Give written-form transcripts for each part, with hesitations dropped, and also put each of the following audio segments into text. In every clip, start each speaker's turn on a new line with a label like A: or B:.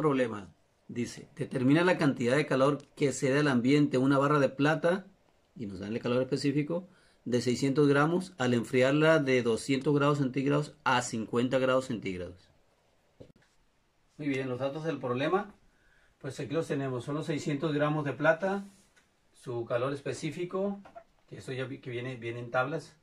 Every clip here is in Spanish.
A: Problema. Dice, determina la cantidad de calor que cede al ambiente una barra de plata, y nos dan el calor específico, de 600 gramos al enfriarla de 200 grados centígrados a 50 grados centígrados. Muy bien, los datos del problema, pues aquí los tenemos. Son los 600 gramos de plata, su calor específico, que esto ya que viene en tablas,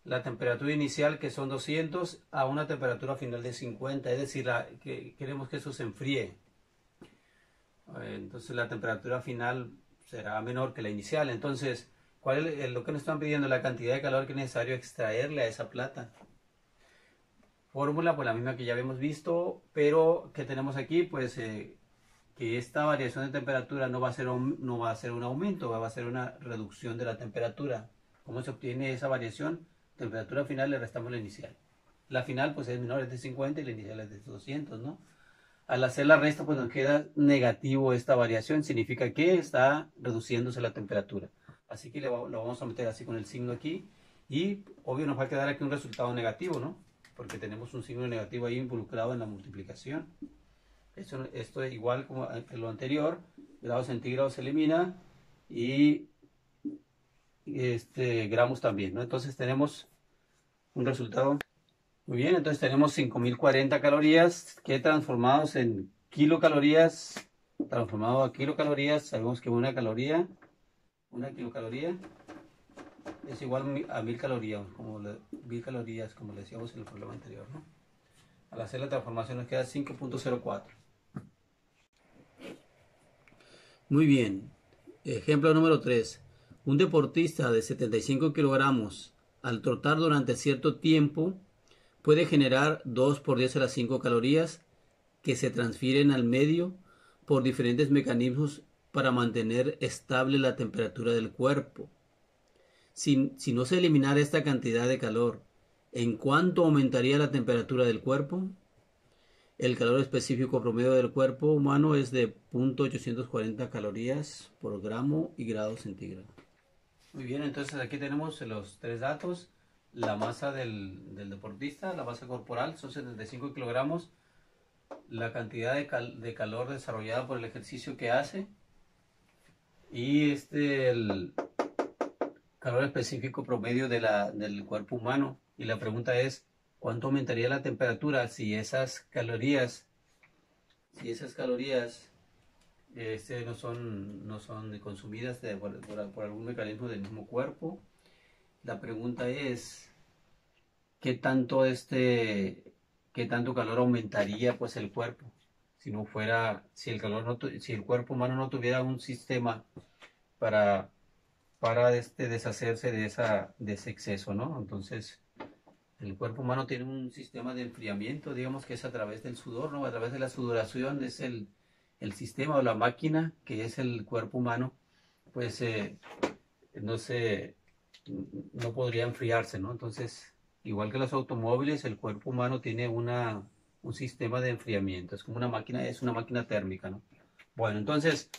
A: la temperatura inicial, que son 200, a una temperatura final de 50, es decir, que queremos que eso se enfríe. Entonces la temperatura final será menor que la inicial. Entonces, ¿cuál es lo que nos están pidiendo? La cantidad de calor que es necesario extraerle a esa plata. Fórmula, pues la misma que ya habíamos visto, pero que tenemos aquí, pues que esta variación de temperatura no va a ser un aumento, va a ser una reducción de la temperatura. ¿Cómo se obtiene esa variación? Temperatura final le restamos la inicial. La final pues es menor, es de 50 y la inicial es de 200, ¿no? Al hacer la resta pues nos queda negativo esta variación, significa que está reduciéndose la temperatura. Así que lo vamos a meter así con el signo aquí y obvio nos va a quedar aquí un resultado negativo, ¿no? Porque tenemos un signo negativo ahí involucrado en la multiplicación. Esto es igual como en lo anterior, grados centígrados se elimina y gramos también, ¿no? Entonces tenemos un resultado. Muy bien, entonces tenemos 5040 calorías que transformados en kilocalorías, transformado a kilocalorías, sabemos que una kilocaloría es igual a 1000 calorías, como 1000 calorías, como le decíamos en el problema anterior, ¿no? Al hacer la transformación nos queda 5.04. Muy bien, ejemplo número 3. Un deportista de 75 kilogramos al trotar durante cierto tiempo puede generar 2 por 10 a la 5 calorías que se transfieren al medio por diferentes mecanismos para mantener estable la temperatura del cuerpo. Si no se eliminara esta cantidad de calor, ¿en cuánto aumentaría la temperatura del cuerpo? El calor específico promedio del cuerpo humano es de 0.840 calorías por gramo y grado centígrado. Muy bien, entonces aquí tenemos los tres datos. La masa del deportista, la masa corporal, son 75 kilogramos. La cantidad de calor desarrollada por el ejercicio que hace. Y el calor específico promedio del cuerpo humano. Y la pregunta es, ¿cuánto aumentaría la temperatura si esas calorías no son consumidas por algún mecanismo del mismo cuerpo? La pregunta es, ¿qué tanto calor aumentaría pues el cuerpo si el cuerpo humano no tuviera un sistema para deshacerse de ese exceso, ¿no? Entonces, el cuerpo humano tiene un sistema de enfriamiento, digamos que es a través del sudor, ¿no? A través de la sudoración es el sistema o la máquina que es el cuerpo humano, pues no podría enfriarse, ¿no? Entonces, igual que los automóviles, el cuerpo humano tiene un sistema de enfriamiento, es como una máquina térmica, ¿no? Bueno, entonces,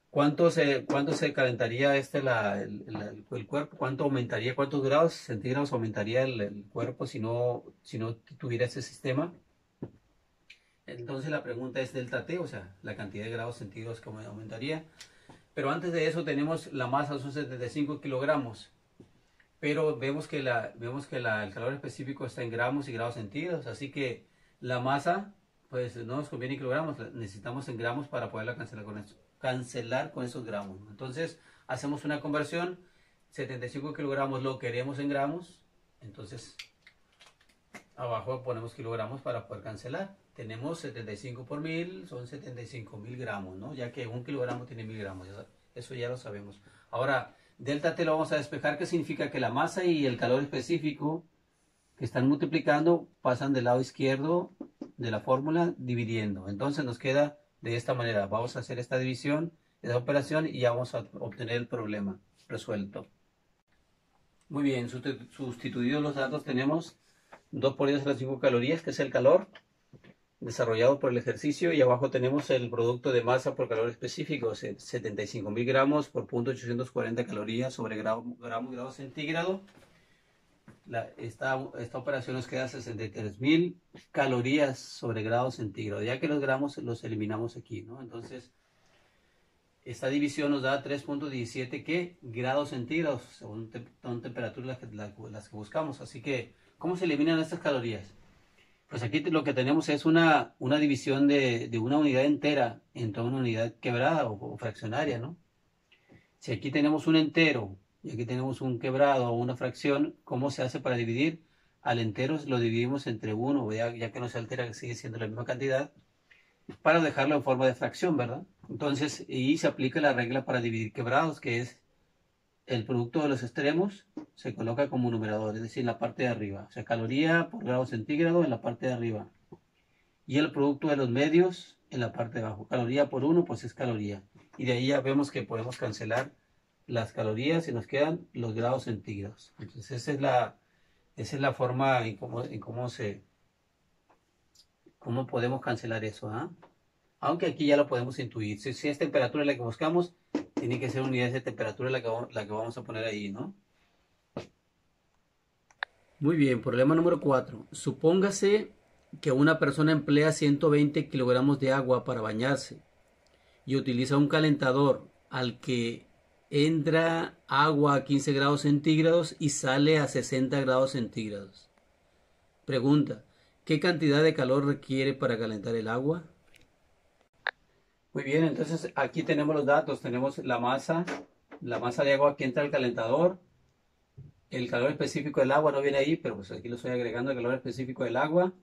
A: ¿cuánto se calentaría el cuerpo? ¿Cuánto aumentaría? ¿Cuántos grados centígrados aumentaría el cuerpo si no tuviera ese sistema? Entonces la pregunta es delta T, o sea, la cantidad de grados centígrados que aumentaría. Pero antes de eso tenemos la masa, son 75 kilogramos. Pero vemos que el calor específico está en gramos y grados centígrados. Así que la masa, pues no nos conviene en kilogramos, necesitamos en gramos para poderla cancelar con esos gramos. Entonces hacemos una conversión, 75 kilogramos lo queremos en gramos, entonces abajo ponemos kilogramos para poder cancelar. Tenemos 75 por 1000, son 75.000 gramos, ¿no? Ya que un kilogramo tiene 1000 gramos, eso ya lo sabemos. Ahora, delta T lo vamos a despejar, que significa que la masa y el calor específico que están multiplicando pasan del lado izquierdo de la fórmula dividiendo. Entonces nos queda de esta manera. Vamos a hacer esta división, esta operación y ya vamos a obtener el problema resuelto. Muy bien, sustituidos los datos tenemos 2 por 10 a las 5 calorías, que es el calor desarrollado por el ejercicio, y abajo tenemos el producto de masa por calor específico, 75.000 gramos por 0.840 calorías sobre grado centígrado. esta operación nos queda 63.000 calorías sobre grados centígrados, ya que los gramos los eliminamos aquí, ¿no? Entonces, esta división nos da 3.17 ¿qué? Grados centígrados, según son temperaturas las que buscamos. Así que, ¿cómo se eliminan estas calorías? Pues aquí lo que tenemos es una división de una unidad entera entre una unidad quebrada o fraccionaria, ¿no? Si aquí tenemos un entero y aquí tenemos un quebrado o una fracción, ¿cómo se hace para dividir? Al entero lo dividimos entre 1, ya que no se altera, que sigue siendo la misma cantidad, para dejarlo en forma de fracción, ¿verdad? Entonces, y se aplica la regla para dividir quebrados, que es el producto de los extremos se coloca como numerador, es decir, en la parte de arriba. O sea, caloría por grado centígrado en la parte de arriba. Y el producto de los medios en la parte de abajo. Caloría por 1, pues es caloría. Y de ahí ya vemos que podemos cancelar las calorías y nos quedan los grados centígrados. Entonces, esa es la forma en cómo podemos cancelar eso, ¿ah? Aunque aquí ya lo podemos intuir. Si es temperatura la que buscamos, tiene que ser unidades de temperatura la que vamos a poner ahí, ¿no? Muy bien, problema número 4. Supóngase que una persona emplea 120 kilogramos de agua para bañarse y utiliza un calentador al que entra agua a 15 grados centígrados y sale a 60 grados centígrados. Pregunta, ¿qué cantidad de calor requiere para calentar el agua? Muy bien, entonces aquí tenemos los datos, tenemos la masa de agua que entra al calentador, el calor específico del agua no viene ahí, pero pues aquí lo estoy agregando, el calor específico del agua,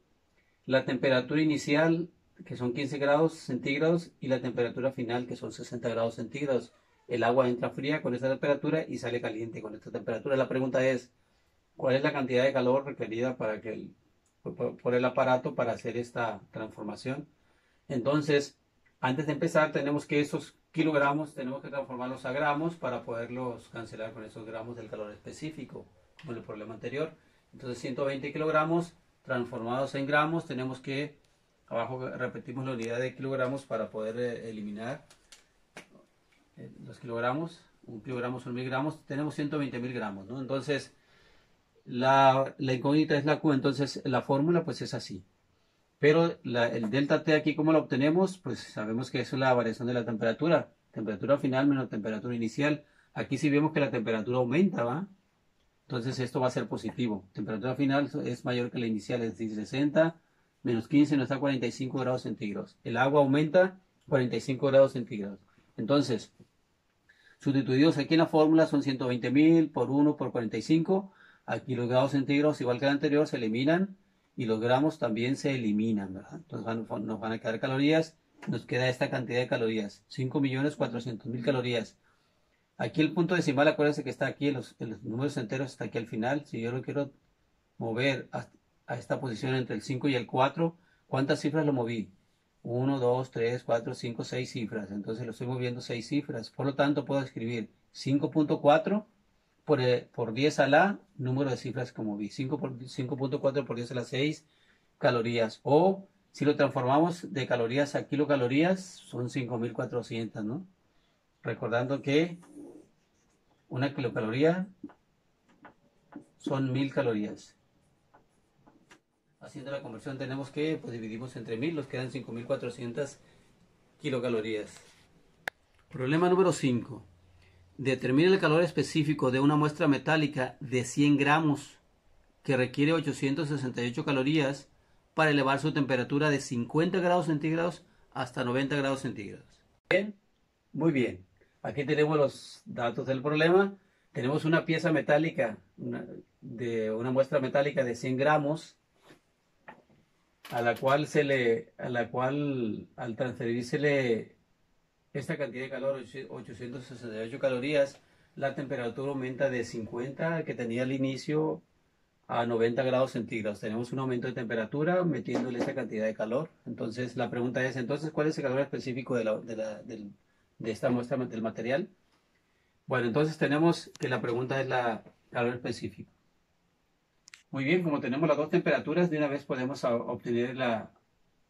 A: la temperatura inicial, que son 15 grados centígrados, y la temperatura final, que son 60 grados centígrados. El agua entra fría con esta temperatura y sale caliente con esta temperatura. La pregunta es, ¿cuál es la cantidad de calor requerida por el aparato para hacer esta transformación? Entonces, antes de empezar, tenemos que esos kilogramos, tenemos que transformarlos a gramos para poderlos cancelar con esos gramos del calor específico, como en el problema anterior. Entonces, 120 kilogramos transformados en gramos, tenemos que, abajo repetimos la unidad de kilogramos para poder eliminar los kilogramos. Un kilogramo son 1000 gramos, tenemos 120.000 gramos, ¿no? Entonces, la incógnita es la Q, entonces la fórmula pues es así. Pero el delta T aquí, ¿cómo lo obtenemos? Pues sabemos que eso es la variación de la temperatura. Temperatura final menos temperatura inicial. Aquí sí vemos que la temperatura aumenta, ¿va? Entonces esto va a ser positivo. Temperatura final es mayor que la inicial, es decir, 60 menos 15 nos da 45 grados centígrados. El agua aumenta 45 grados centígrados. Entonces, sustituidos aquí en la fórmula son 120.000 por 1 por 45. Aquí los grados centígrados, igual que el anterior, se eliminan y los gramos también se eliminan, ¿verdad? Entonces nos van a quedar calorías, nos queda esta cantidad de calorías, 5.400.000 calorías. Aquí el punto decimal, acuérdense que está aquí en los números enteros, está aquí al final. Si yo lo quiero mover a esta posición entre el 5 y el 4, ¿cuántas cifras lo moví? 1, 2, 3, 4, 5, 6 cifras. Entonces lo estoy moviendo 6 cifras. Por lo tanto, puedo escribir 5.4 por 10 a la número de cifras que moví. 5.4 por 10 a la 6 calorías. O si lo transformamos de calorías a kilocalorías, son 5.400, ¿no? Recordando que una kilocaloría son 1000 calorías. Haciendo la conversión tenemos que, pues dividimos entre 1000, nos quedan 5400 kilocalorías. Problema número 5. Determina el calor específico de una muestra metálica de 100 gramos que requiere 868 calorías para elevar su temperatura de 50 grados centígrados hasta 90 grados centígrados. Bien, muy bien. Aquí tenemos los datos del problema. Tenemos una pieza metálica, una muestra metálica de 100 gramos, a la cual al transferírsele esta cantidad de calor, 868 calorías, la temperatura aumenta de 50 que tenía al inicio a 90 grados centígrados. Tenemos un aumento de temperatura metiéndole esta cantidad de calor. Entonces la pregunta es, entonces, ¿cuál es el calor específico de esta muestra del material? Bueno, entonces tenemos que la pregunta es la calor específico. Muy bien, como tenemos las dos temperaturas, de una vez podemos obtener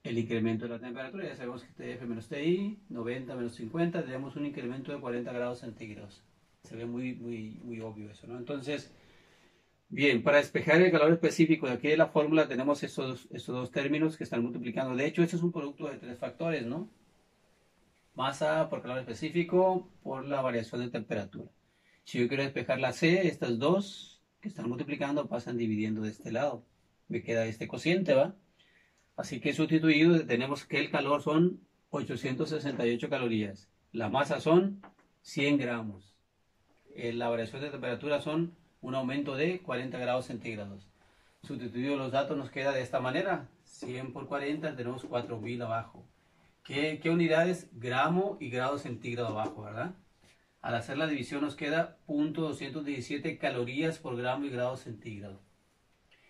A: el incremento de la temperatura. Ya sabemos que TF menos TI, 90 menos 50, tenemos un incremento de 40 grados centígrados. Se ve muy obvio eso, ¿no? Entonces, Bien, para despejar el calor específico de aquí de la fórmula tenemos estos dos términos que están multiplicando. De hecho, este es un producto de tres factores, ¿no? Masa por calor específico por la variación de temperatura. Si yo quiero despejar la C, estas dos que están multiplicando pasan dividiendo de este lado. Me queda este cociente, ¿va? Así que sustituido tenemos que el calor son 868 calorías. La masa son 100 gramos. La variación de temperatura son un aumento de 40 grados centígrados. Sustituido los datos nos queda de esta manera. 100 por 40 tenemos 4000 abajo. ¿Qué unidades? Gramo y grado centígrado abajo, ¿verdad? Al hacer la división nos queda 0.217 calorías por gramo y grado centígrado.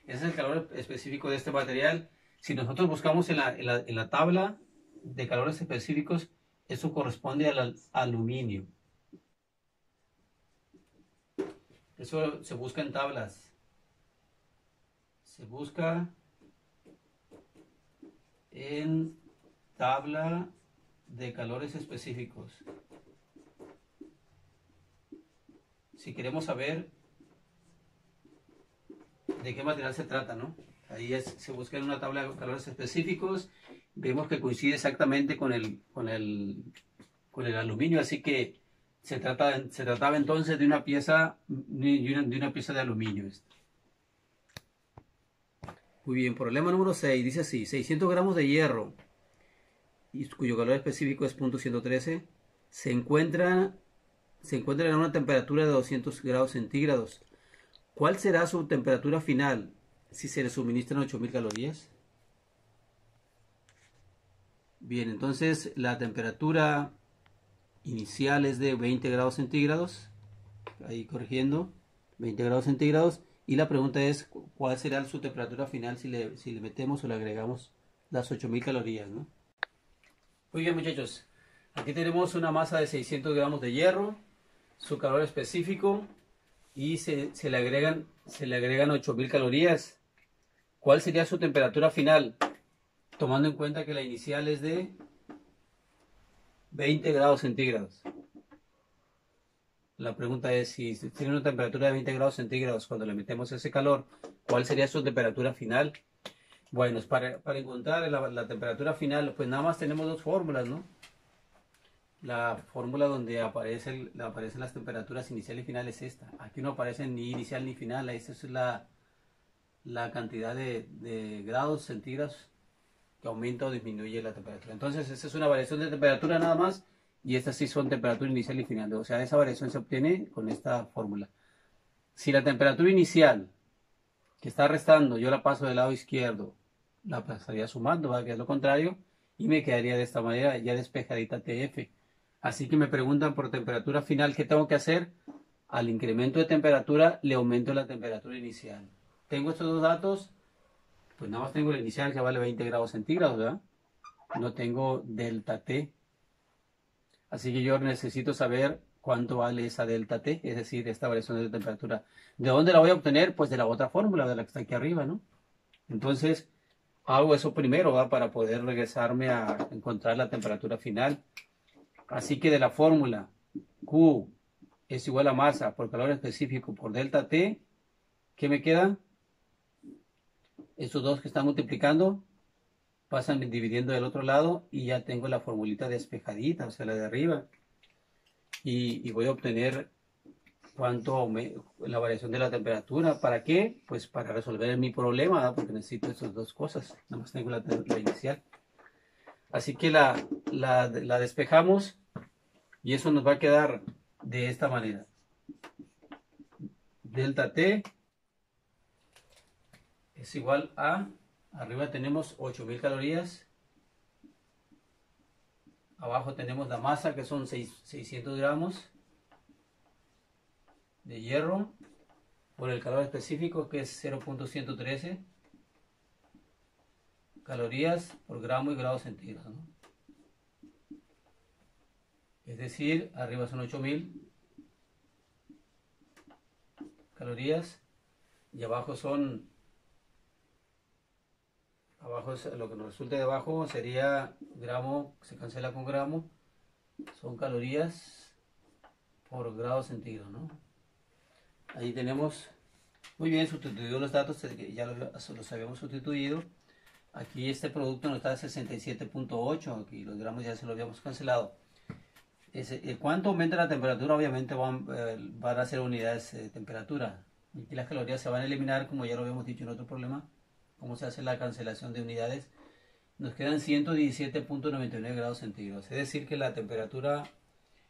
A: Ese es el calor específico de este material. Si nosotros buscamos en la tabla de calores específicos, eso corresponde al aluminio. Eso se busca en tablas. Se busca en tabla de calores específicos. Si queremos saber de qué material se trata, ¿no? Ahí se busca en una tabla de calores específicos. Vemos que coincide exactamente con el aluminio, así que se trataba entonces de una pieza de aluminio. Muy bien, problema número 6, dice así: 600 gramos de hierro, cuyo calor específico es 0.113, se encuentra en una temperatura de 200 grados centígrados. ¿Cuál será su temperatura final si se le suministran 8000 calorías? Bien, entonces la temperatura inicial es de 20 grados centígrados, ahí corrigiendo, 20 grados centígrados, y la pregunta es cuál será su temperatura final si le metemos o le agregamos las 8000 calorías, ¿no? Muy bien, muchachos, aquí tenemos una masa de 600 gramos de hierro, su calor específico, y se le agregan 8000 calorías. ¿Cuál sería su temperatura final? Tomando en cuenta que la inicial es de 20 grados centígrados. La pregunta es, si tiene una temperatura de 20 grados centígrados, cuando le metemos ese calor, ¿cuál sería su temperatura final? Bueno, para encontrar la temperatura final, pues nada más tenemos dos fórmulas, ¿no? La fórmula donde aparecen las temperaturas inicial y final es esta. Aquí no aparece ni inicial ni final, esta es la cantidad de grados centígrados que aumenta o disminuye la temperatura. Entonces, esta es una variación de temperatura nada más, y estas sí son temperatura inicial y final. O sea, esa variación se obtiene con esta fórmula. Si la temperatura inicial que está restando, yo la paso del lado izquierdo, la pasaría sumando, ¿va? Que es lo contrario, y me quedaría de esta manera, ya despejadita TF. Así que me preguntan por temperatura final, ¿qué tengo que hacer? Al incremento de temperatura le aumento la temperatura inicial. Tengo estos dos datos, pues nada más tengo la inicial que vale 20 grados centígrados, ¿verdad? No tengo delta T. Así que yo necesito saber cuánto vale esa delta T, es decir, esta variación de temperatura. ¿De dónde la voy a obtener? Pues de la otra fórmula, de la que está aquí arriba, ¿no? Entonces, hago eso primero, ¿va? Para poder regresarme a encontrar la temperatura final. Así que de la fórmula Q es igual a masa por calor específico por delta T, ¿qué me queda? Estos dos que están multiplicando pasan dividiendo del otro lado y ya tengo la formulita despejadita, o sea, la de arriba. Y voy a obtener la variación de la temperatura. ¿Para qué? Pues para resolver mi problema, ¿no? Porque necesito estas dos cosas. Nada más tengo la inicial. Así que la despejamos y eso nos va a quedar de esta manera. Delta T es igual a, arriba tenemos 8000 calorías, abajo tenemos la masa que son 600 gramos de hierro por el calor específico que es 0.113 calorías por gramo y grado centígrado, ¿no? Es decir, arriba son 8000 calorías y abajo lo que nos resulte de abajo sería gramo, se cancela con gramo, son calorías por grado centígrado, ¿no? Ahí tenemos Muy bien, sustituido los datos, ya los habíamos sustituido. Aquí este producto nos está a 67.8, aquí los gramos ya se lo habíamos cancelado. ¿Cuánto aumenta la temperatura? Obviamente van a ser unidades de temperatura. Aquí las calorías se van a eliminar, como ya lo habíamos dicho en otro problema. ¿Cómo se hace la cancelación de unidades? Nos quedan 117.99 grados centígrados. Es decir, que la temperatura,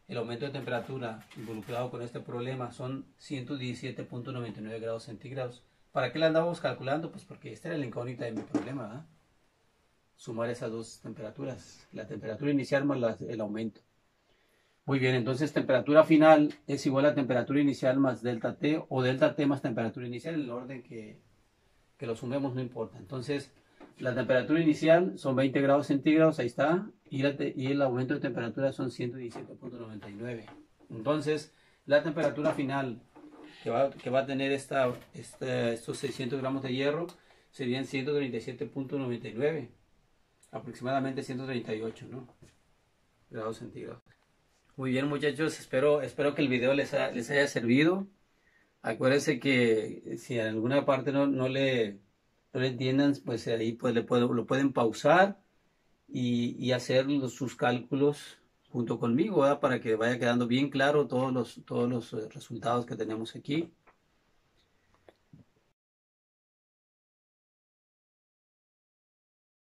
A: el aumento de temperatura involucrado con este problema son 117.99 grados centígrados. ¿Para qué la andábamos calculando? Pues porque esta era la incógnita de mi problema, ¿verdad? Sumar esas dos temperaturas, la temperatura inicial más el aumento. Muy bien, entonces temperatura final es igual a temperatura inicial más delta T o delta T más temperatura inicial, en el orden que lo sumemos no importa. Entonces la temperatura inicial son 20 grados centígrados, ahí está, y el aumento de temperatura son 117.99. Entonces la temperatura final que va a tener estos 600 gramos de hierro serían 137.99, aproximadamente 138, ¿no? Grados centígrados. Muy bien, muchachos, espero que el video les haya servido. Acuérdense que si en alguna parte no le entiendan, pues ahí pues lo pueden pausar y hacer sus cálculos junto conmigo, ¿verdad? Para que vaya quedando bien claro todos los resultados que tenemos aquí.